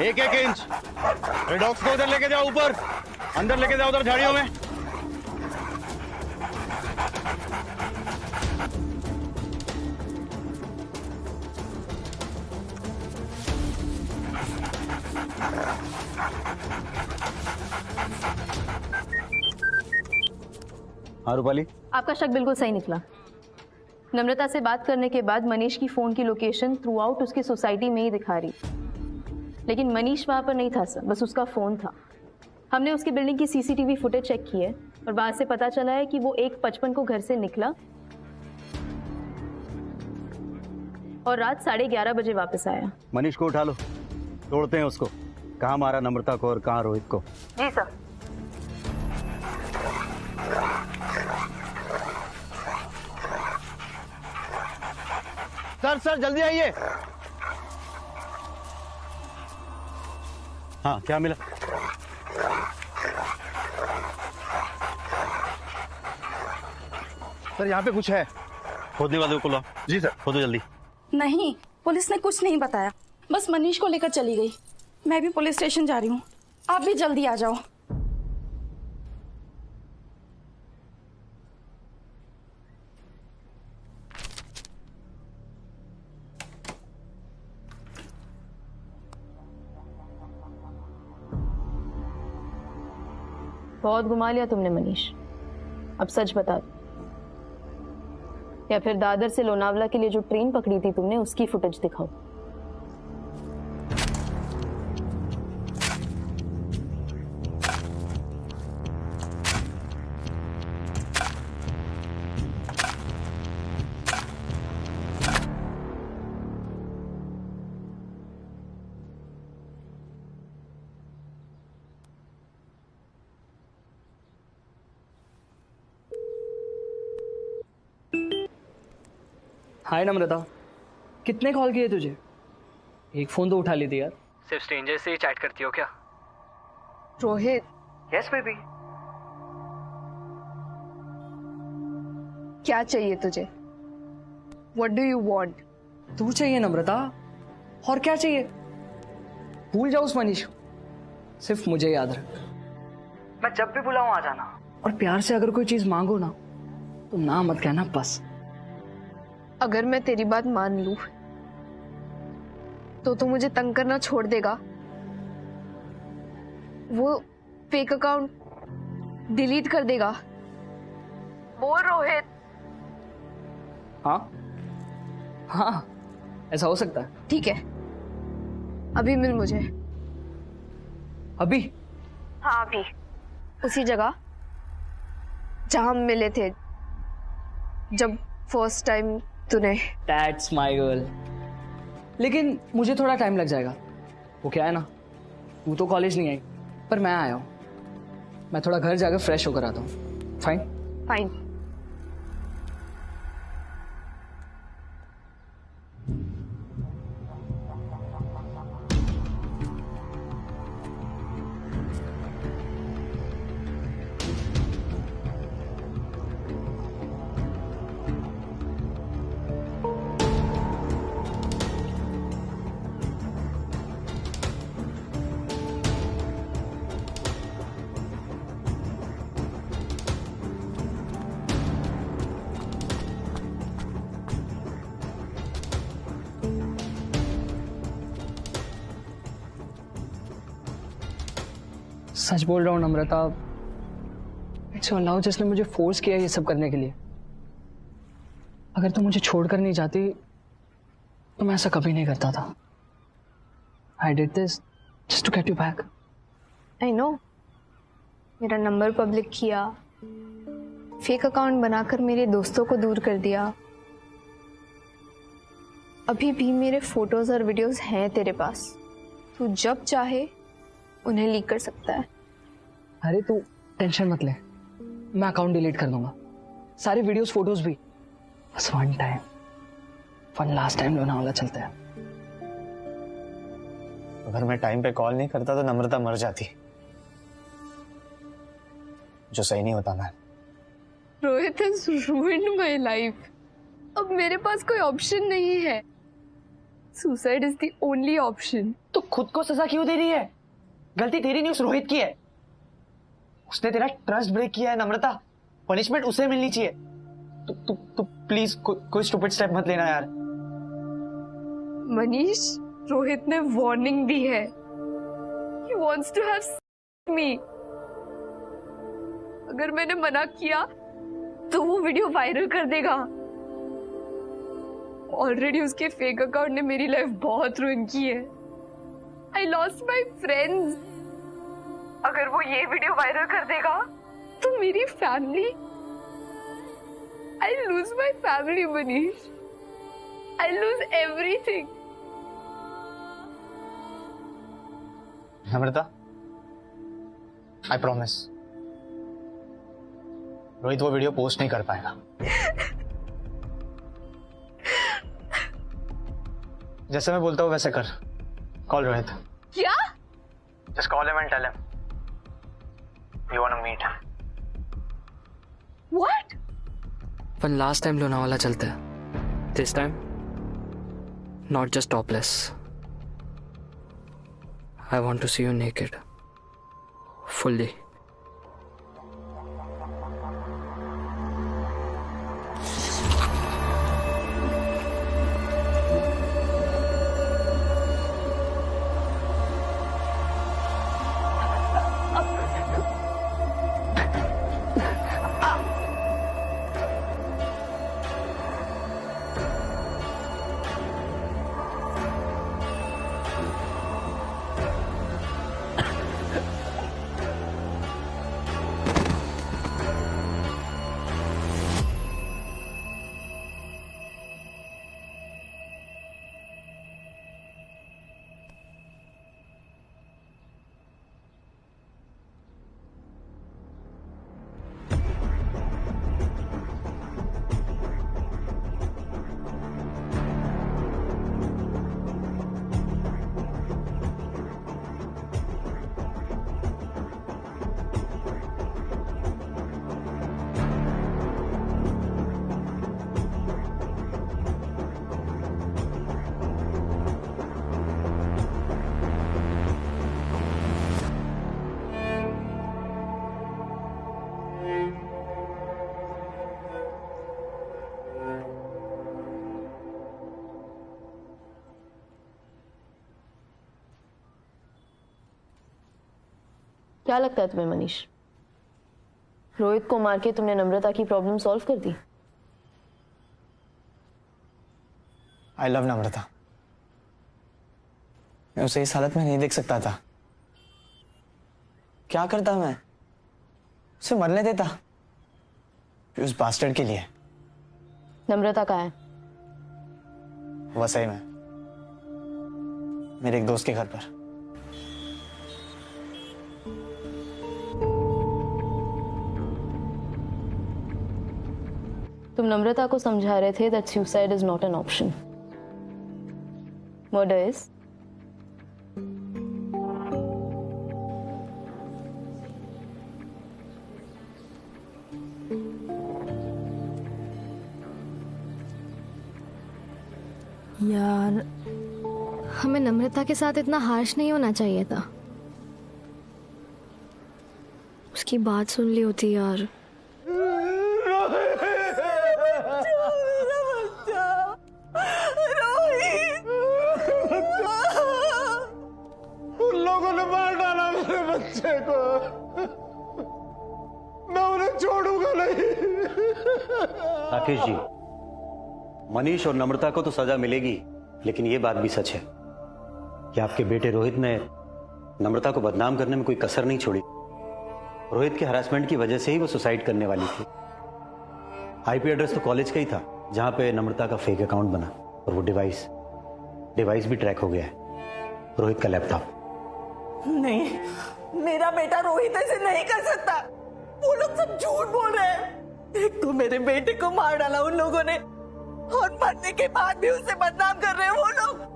1-1 इंच। डॉग्स को उधर लेके जाओ, ऊपर अंदर लेके जाओ, उधर झाड़ियों में। हाँ रूपाली, आपका शक बिल्कुल सही निकला। नम्रता से बात करने के बाद मनीष की फोन की लोकेशन थ्रू आउट उसकी सोसाइटी में ही दिखा रही, लेकिन मनीष वहां पर नहीं था सर, बस उसका फोन था। हमने उसकी बिल्डिंग की सीसीटीवी फुटेज चेक की है और वहां से पता चला है कि वो 1:55 को घर से निकला और रात 11:30 बजे वापस आया। मनीष को उठा लो, तोड़ते हैं उसको। कहाँ मारा नम्रता को और कहाँ रोहित को? जी सर। सर जल्दी आइए। हाँ, क्या मिला? सर यहाँ पे कुछ है। खोदने वाले को लो। जी सर। खोदो जल्दी। नहीं, पुलिस ने कुछ नहीं बताया, बस मनीष को लेकर चली गई। मैं भी पुलिस स्टेशन जा रही हूँ, आप भी जल्दी आ जाओ। बहुत घुमा लिया तुमने मनीष, अब सच बता दो, या फिर दादर से लोनावला के लिए जो ट्रेन पकड़ी थी तुमने उसकी फुटेज दिखाओ। हाय नम्रता, कितने कॉल किए तुझे? एक फोन तो उठा लेती यार। सिर्फ स्ट्रेंजर से ही चैट करती हो क्या? Rohit, yes baby. क्या चाहिए तुझे? What do you want? तू चाहिए नम्रता, और क्या चाहिए? भूल जाओ उस मनीष को, सिर्फ मुझे याद रख। मैं जब भी बुलाऊं आ जाना, और प्यार से अगर कोई चीज मांगो ना तो ना मत कहना बस। अगर मैं तेरी बात मान लूं तो तू मुझे तंग करना छोड़ देगा? वो फेक अकाउंट डिलीट कर देगा? बोल रोहित। हाँ हाँ, ऐसा हो सकता है। ठीक है, अभी मिल मुझे। अभी? हाँ अभी, उसी जगह जहां हम मिले थे जब फर्स्ट टाइम तूने। That's my girl। लेकिन मुझे थोड़ा टाइम लग जाएगा। वो क्या है ना, तू तो कॉलेज नहीं आई, पर मैं आया हूँ। मैं थोड़ा घर जाकर फ्रेश होकर आता हूँ। फाइन? फाइन। सच बोल रहा हूँ नम्रता, इट्स अल्लाह जिसने मुझे फोर्स किया ये सब करने के लिए। अगर तुम मुझे छोड़कर नहीं जाती तो मैं ऐसा कभी नहीं करता था। I did this just to get you back। I know। मेरा नंबर पब्लिक किया, फेक अकाउंट बनाकर मेरे दोस्तों को दूर कर दिया। अभी भी मेरे फोटोज और वीडियोस हैं तेरे पास, तू जब चाहे उन्हें लीक कर सकता है। अरे तू टेंशन मत ले, मैं अकाउंट डिलीट कर दूंगा, सारे वीडियोस फोटोज भी। बस वन लास्ट टाइम लोनावाला चलता है। अगर मैं टाइम पे कॉल नहीं करता तो नम्रता मर जाती, जो सही नहीं होता। मैं Rohit has ruined my life। अब मेरे पास कोई ऑप्शन नहीं है। Suicide is the only option. तो खुद को सजा क्यों दे रही है? गलती तेरी नहीं, उस रोहित की है। उसने तेरा ट्रस्ट ब्रेक किया है नम्रता, पनिशमेंट उसे मिलनी चाहिए। तू प्लीज कोई स्टूपिड स्टेप मत लेना यार। मनीष, रोहित ने वार्निंग दी है। He wants to have me। अगर मैंने मना किया तो वो वीडियो वायरल कर देगा। ऑलरेडी उसके फेक अकाउंट ने मेरी लाइफ बहुत रुइन की है। I lost my friends। अगर वो ये वीडियो वायरल कर देगा तो मेरी family, I lose my family Manish. I lose everything। Namrata, I promise, Rohit वो वीडियो पोस्ट नहीं कर पाएगा। जैसे मैं बोलता हूँ वैसे कर। कॉल रोहित। क्या? Just call him and tell him we want to meet him। What? One last time Lonavala चलता है। This time not just topless. I want to see you naked, fully. क्या लगता है तुम्हें मनीष, रोहित को मार के तुमने नम्रता की प्रॉब्लम सॉल्व कर दी? आई लव नम्रता। मैं उसे इस हालत में नहीं देख सकता था। क्या करता मैं, उसे मरने देता उस बास्टर्ड के लिए। नम्रता कहाँ है? वसई में, मेरे एक दोस्त के घर पर। तुम नम्रता को समझा रहे थे that suicide is not an option. Murder is. यार, हमें नम्रता के साथ इतना हार्श नहीं होना चाहिए था। उसकी बात सुन ली होती यार। उन लोगों ने मार डाला मेरे बच्चे को, मैं उन्हें छोड़ूंगा नहीं। राकेश जी, मनीष और नम्रता को तो सजा मिलेगी, लेकिन यह बात भी सच है कि आपके बेटे रोहित ने नम्रता को बदनाम करने में कोई कसर नहीं छोड़ी। रोहित के हरासमेंट की वजह से ही वो सुसाइड करने वाली थी। आईपी एड्रेस तो कॉलेज का ही था जहां पे नम्रता का फेक अकाउंट बना, और वो डिवाइस भी ट्रैक हो गया है, रोहित का लैपटॉप। नहीं, मेरा बेटा रोहित ऐसे नहीं कर सकता। वो लोग सब झूठ बोल रहे हैं। एक तो मेरे बेटे को मार डाला उन लोगों ने, और मरने के बाद भी उसे बदनाम कर रहे हैं वो लोग।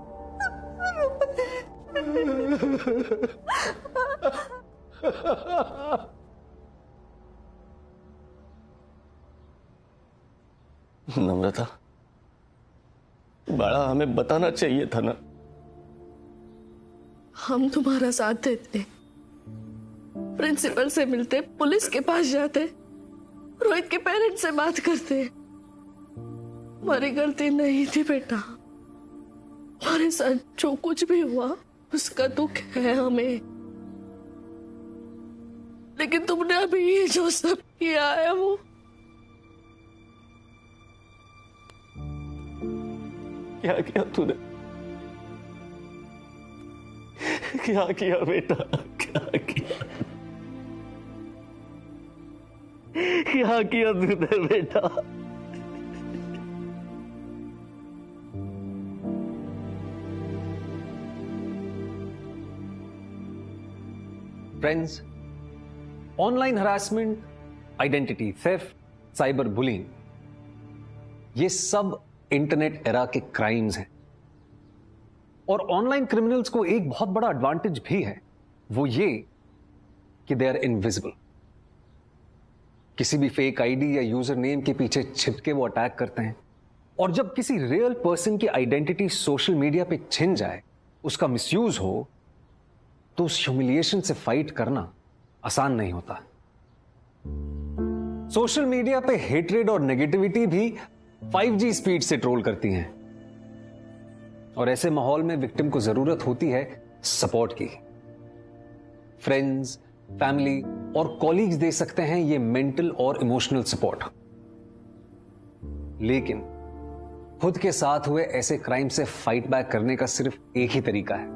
नम्रता, बड़ा हमें बताना चाहिए था ना। हम तुम्हारा साथ देते, प्रिंसिपल से मिलते, पुलिस के पास जाते, रोहित के पेरेंट्स से बात करते। हमारी गलती नहीं थी बेटा, हमारे साथ जो कुछ भी हुआ उसका दुख है हमें, लेकिन तुमने अभी ये जो सब किया है वो क्या किया तूने? क्या किया बेटा, क्या किया? क्या किया तूने बेटा? Friends, online harassment, identity theft, cyber bullying, ये सब इंटरनेट एरा के क्राइम्स हैं। और ऑनलाइन क्रिमिनल्स को एक बहुत बड़ा एडवांटेज भी है, वो ये कि दे आर इनविजिबल। किसी भी फेक आईडी या यूजर नेम के पीछे छिप के वो अटैक करते हैं, और जब किसी रियल पर्सन की आइडेंटिटी सोशल मीडिया पे छिन जाए, उसका मिसयूज हो, तो उस ह्यूमिलिएशन से फाइट करना आसान नहीं होता। सोशल मीडिया पे हेट्रेड और नेगेटिविटी भी 5G स्पीड से ट्रोल करती हैं, और ऐसे माहौल में विक्टिम को जरूरत होती है सपोर्ट की। फ्रेंड्स, फैमिली और कॉलीग्स दे सकते हैं ये मेंटल और इमोशनल सपोर्ट, लेकिन खुद के साथ हुए ऐसे क्राइम से फाइट बैक करने का सिर्फ एक ही तरीका है,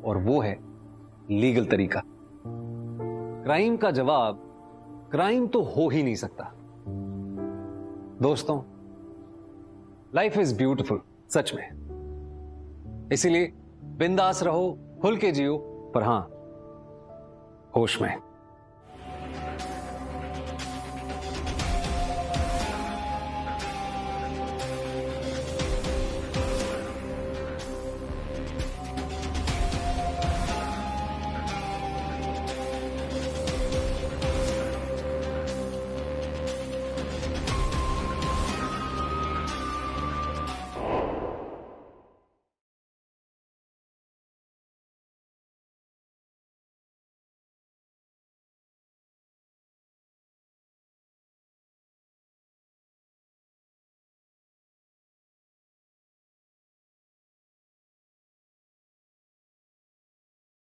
और वो है लीगल तरीका। क्राइम का जवाब क्राइम तो हो ही नहीं सकता। दोस्तों, लाइफ इज ब्यूटीफुल, सच में। इसीलिए बिंदास रहो, खुल के जियो, पर हां, होश में।